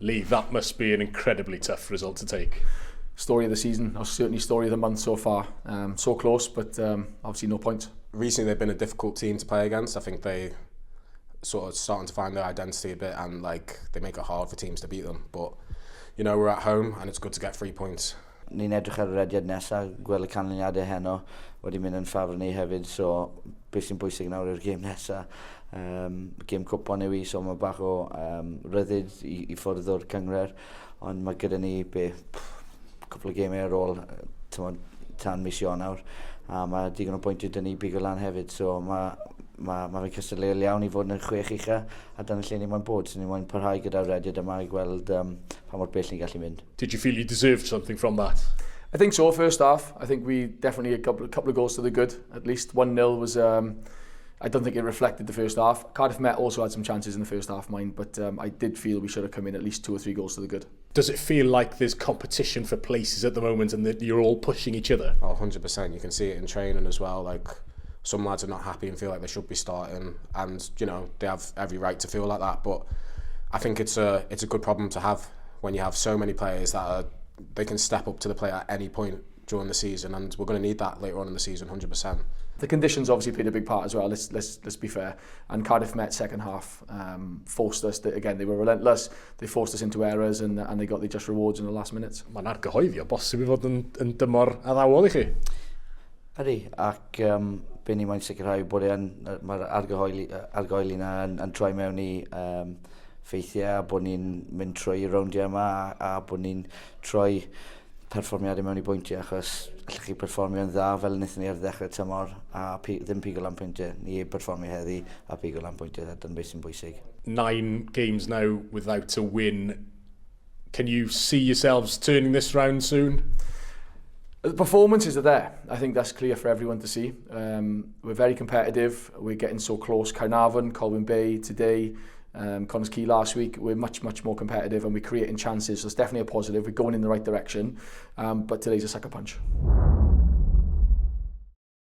Lee, that must be an incredibly tough result to take. Story of the season, or certainly story of the month so far. So close, but obviously no points. Recently they've been a difficult team to play against. I think they sort of starting to find their identity a bit, and they make it hard for teams to beat them. But you know, we're at home and it's good to get 3 points. Ni'n edrych ar y rhediad nesaf, gweld y canlyniadau heno wedi mynd yn ffafr ni hefyd, so beth sy'n bwysig nawr yw'r gêm nesaf. Gêm cwpon yw i, so mae bach o ryddid i ffwrdd o'r cyngred, ond mae gyda ni cwpl o gemau ar ôl tan mis Ionawr, a mae digon o bwyntiau dyn ni bigo lan hefyd, so mae fe'n cystadleuol iawn i fod yn y 6 ucha, a dyna lle ni moyn bod, so ni moyn parhau gyda'r rhediad yma i gweld pa mor bell ni'n gallu mynd. Did you feel you deserved something from that? I think so, first half. I think we definitely a couple of goals to the good. At least 1-0 was, I don't think it reflected the first half. Cardiff Met also had some chances in the first half, mine, but I did feel we should have come in at least 2 or 3 goals to the good. Does it feel like there's competition for places at the moment and that you're all pushing each other? Oh, 100%. You can see it in training as well. Like, some lads are not happy and feel like they should be starting, and you know, they have every right to feel like that. But I think it's a good problem to have when you have so many players that they can step up to the plate at any point during the season, and we're going to need that later on in the season, 100%. The conditions obviously played a big part as well. Let's be fair. And Cardiff Met second half forced us. Again, they were relentless. They forced us into errors, and they got the just rewards in the last minutes. Mae'n argyhoeddi o bosib i fod yn dymor addawol i chi. Ydy, ac be ni moyn sicrhau bod mae'r argoeli yna yn troi mewn i ffeithiau, bod ni'n mynd trwy rowndiau yma a bod ni'n troi perfformiadau mewn i bwyntiau, achos allwch chi perfformio'n dda fel wnaethon ni ar ddechrau tymor a ddim pigo lan pwyntiau. Ni perfformio heddi a pigo lan pwyntiau, dyna beth sy'n bwysig. 9 games now without a win. Can you see yourselves turning this round soon? The performances are there. I think that's clear for everyone to see. We're very competitive. We're getting so close. Caerdydd, Colwyn Bay today, Connors Key last week. We're much more competitive and we're creating chances. So it's definitely a positive. We're going in the right direction. But today's a sucker punch.